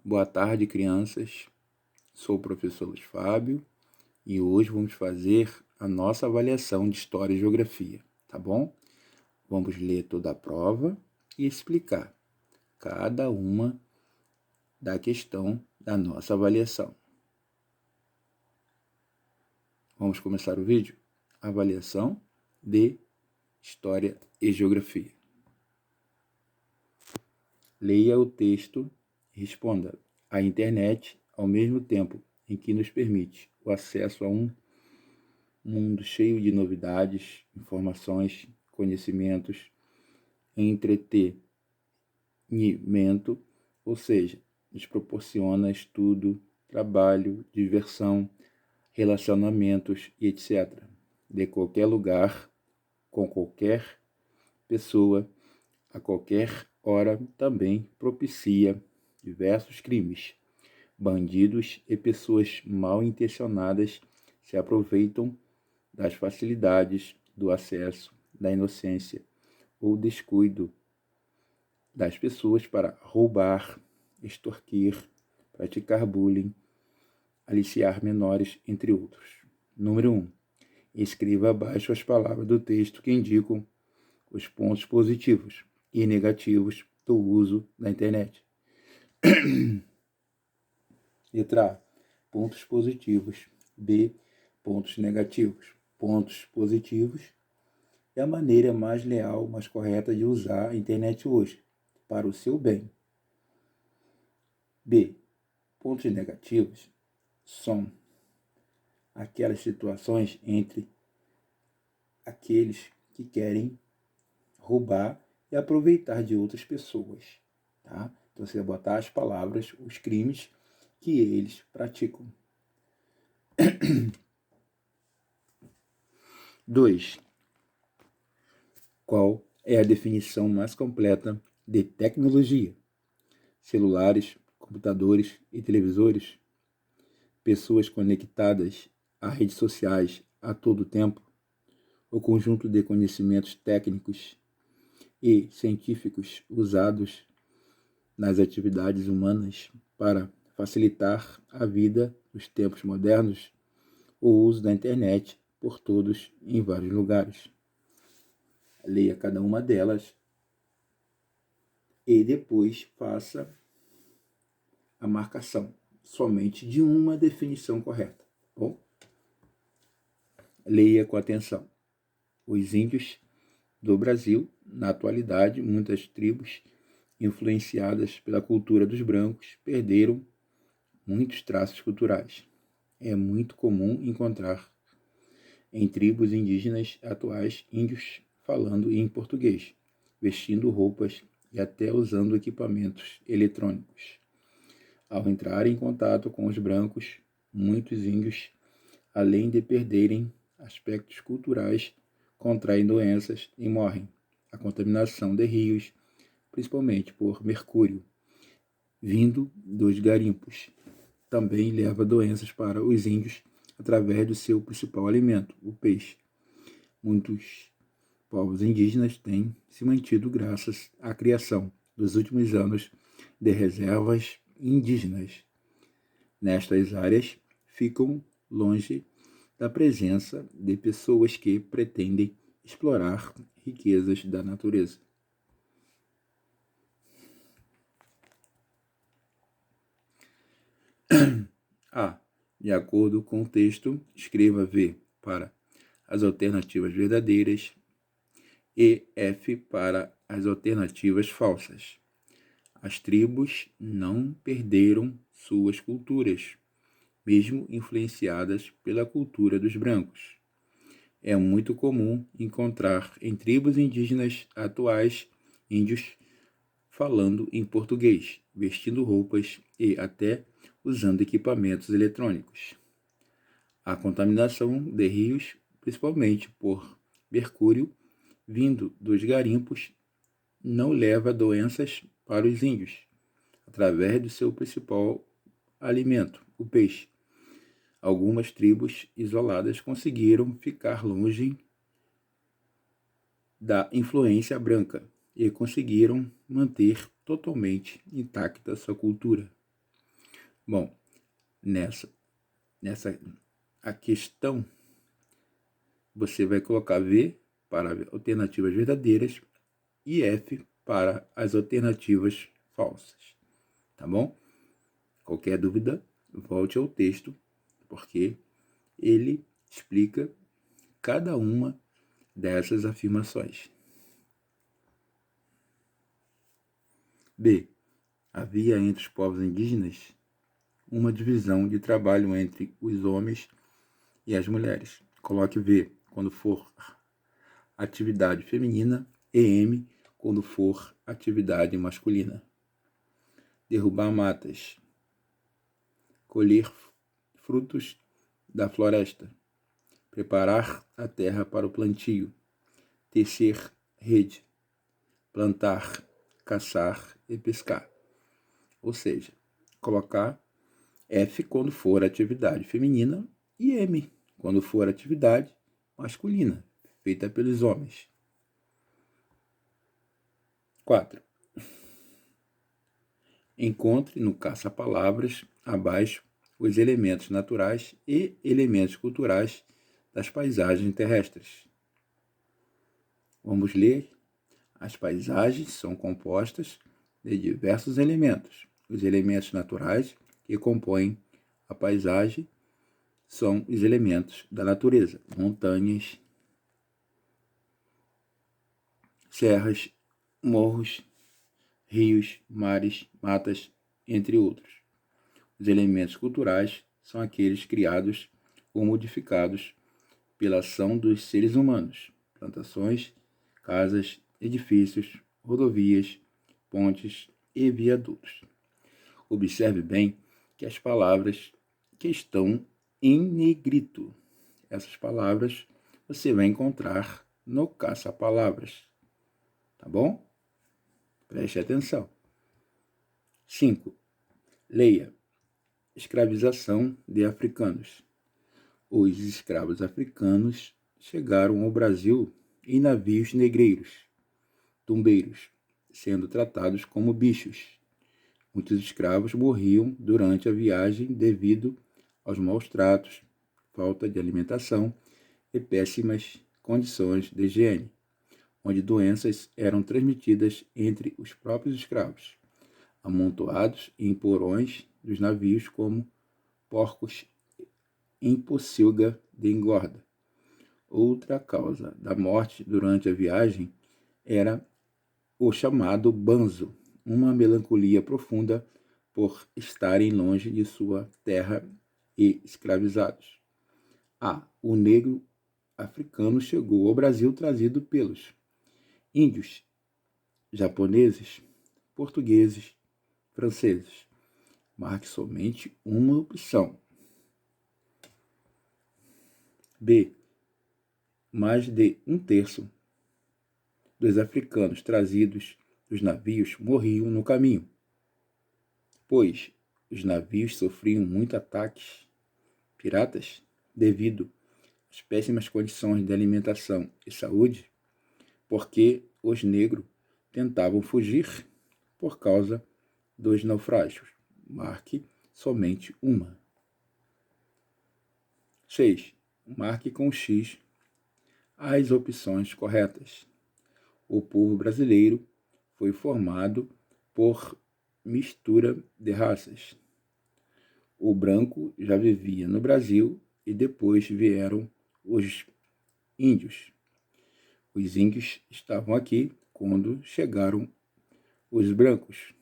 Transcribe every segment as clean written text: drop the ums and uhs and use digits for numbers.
Boa tarde, crianças. Sou o professor Luiz Fábio e hoje vamos fazer a nossa avaliação de História e Geografia, tá bom? Vamos ler toda a prova e explicar cada uma da questão da nossa avaliação. Vamos começar o vídeo? Avaliação de História e Geografia. Leia o texto e responda. A internet, ao mesmo tempo em que nos permite o acesso a um mundo cheio de novidades, informações, conhecimentos, entretenimento, ou seja, nos proporciona estudo, trabalho, diversão, relacionamentos e etc. De qualquer lugar, com qualquer pessoa, a qualquer hora, também propicia diversos crimes. Bandidos e pessoas mal intencionadas se aproveitam das facilidades, do acesso, da inocência ou descuido das pessoas para roubar, extorquir, praticar bullying, aliciar menores, entre outros. Número 1. Escreva abaixo as palavras do texto que indicam os pontos positivos e negativos do uso da internet. Letra A. Pontos positivos. B. Pontos negativos. Pontos positivos é a maneira mais leal, mais correta de usar a internet hoje, para o seu bem. B. Pontos negativos são aquelas situações entre aqueles que querem roubar e aproveitar de outras pessoas. Tá? Então você vai botar as palavras, os crimes que eles praticam. 2. Qual é a definição mais completa de tecnologia? Celulares, computadores e televisores? Pessoas conectadas a redes sociais a todo tempo? O conjunto de conhecimentos técnicos e científicos usados nas atividades humanas para facilitar a vida nos tempos modernos? O uso da internet por todos em vários lugares. Leia cada uma delas e depois faça a marcação somente de uma definição correta. Bom? Leia com atenção. Os índios do Brasil, na atualidade, muitas tribos influenciadas pela cultura dos brancos perderam muitos traços culturais. É muito comum encontrar em tribos indígenas atuais índios falando em português, vestindo roupas e até usando equipamentos eletrônicos. Ao entrar em contato com os brancos, muitos índios, além de perderem aspectos culturais, contraem doenças e morrem. A contaminação de rios, principalmente por mercúrio, vindo dos garimpos, também leva doenças para os índios através do seu principal alimento, o peixe. Muitos povos indígenas têm se mantido graças à criação, dos últimos anos, de reservas indígenas. Nestas áreas ficam longe da presença de pessoas que pretendem explorar riquezas da natureza. A. De acordo com o texto, escreva V para as alternativas verdadeiras e F para as alternativas falsas. As tribos não perderam suas culturas, mesmo influenciadas pela cultura dos brancos. É muito comum encontrar em tribos indígenas atuais índios falando em português, vestindo roupas e até usando equipamentos eletrônicos. A contaminação de rios, principalmente por mercúrio, vindo dos garimpos, não leva doenças para os índios, através do seu principal alimento, o peixe. Algumas tribos isoladas conseguiram ficar longe da influência branca e conseguiram manter totalmente intacta sua cultura. Bom, nessa a questão, você vai colocar V para alternativas verdadeiras e F para as alternativas falsas, tá bom? Qualquer dúvida, volte ao texto, porque ele explica cada uma dessas afirmações. B. Havia entre os povos indígenas uma divisão de trabalho entre os homens e as mulheres. Coloque V quando for atividade feminina e M quando for atividade masculina. Derrubar matas. Colher frutos da floresta. Preparar a terra para o plantio. Tecer rede. Plantar, caçar e pescar. Ou seja, colocar F quando for atividade feminina e M quando for atividade masculina, feita pelos homens. 4. Encontre no caça-palavras abaixo os elementos naturais e elementos culturais das paisagens terrestres. Vamos ler. As paisagens são compostas de diversos elementos. Os elementos naturais que compõem a paisagem são os elementos da natureza: montanhas, serras, morros, rios, mares, matas, entre outros. Os elementos culturais são aqueles criados ou modificados pela ação dos seres humanos: plantações, casas, edifícios, rodovias, pontes e viadutos. Observe bem que as palavras que estão em negrito, essas palavras você vai encontrar no caça-palavras, tá bom? Preste atenção. 5. Leia. Escravização de africanos. Os escravos africanos chegaram ao Brasil em navios negreiros, tumbeiros, sendo tratados como bichos. Muitos escravos morriam durante a viagem devido aos maus tratos, falta de alimentação e péssimas condições de higiene, onde doenças eram transmitidas entre os próprios escravos, amontoados em porões dos navios como porcos em pocilga de engorda. Outra causa da morte durante a viagem era o chamado banzo, uma melancolia profunda por estarem longe de sua terra e escravizados. O negro africano chegou ao Brasil trazido pelos índios, japoneses, portugueses, franceses. Marque somente uma opção. B. Mais de um terço dos africanos trazidos dos navios morriam no caminho, pois os navios sofriam muitos ataques piratas devido às péssimas condições de alimentação e saúde, porque os negros tentavam fugir por causa dos naufrágios. Marque somente uma. 6. Marque com X as opções corretas. O povo brasileiro foi formado por mistura de raças. O branco já vivia no Brasil e depois vieram os índios. Os índios estavam aqui quando chegaram os brancos.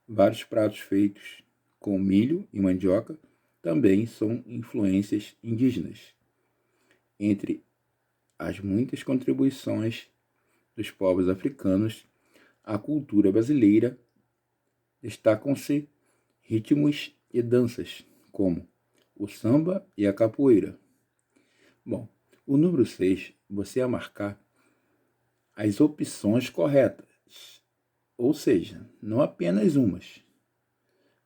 Vários pratos feitos com milho e mandioca também são influências indígenas. Entre as muitas contribuições dos povos africanos à cultura brasileira, destacam-se ritmos e danças, como o samba e a capoeira. Bom, o número 6, você vai marcar as opções corretas, ou seja, não apenas umas,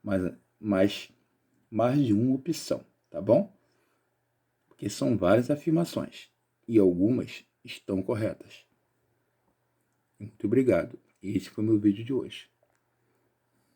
mas mais de uma opção, tá bom? Porque são várias afirmações e algumas estão corretas. Muito obrigado. Esse foi o meu vídeo de hoje.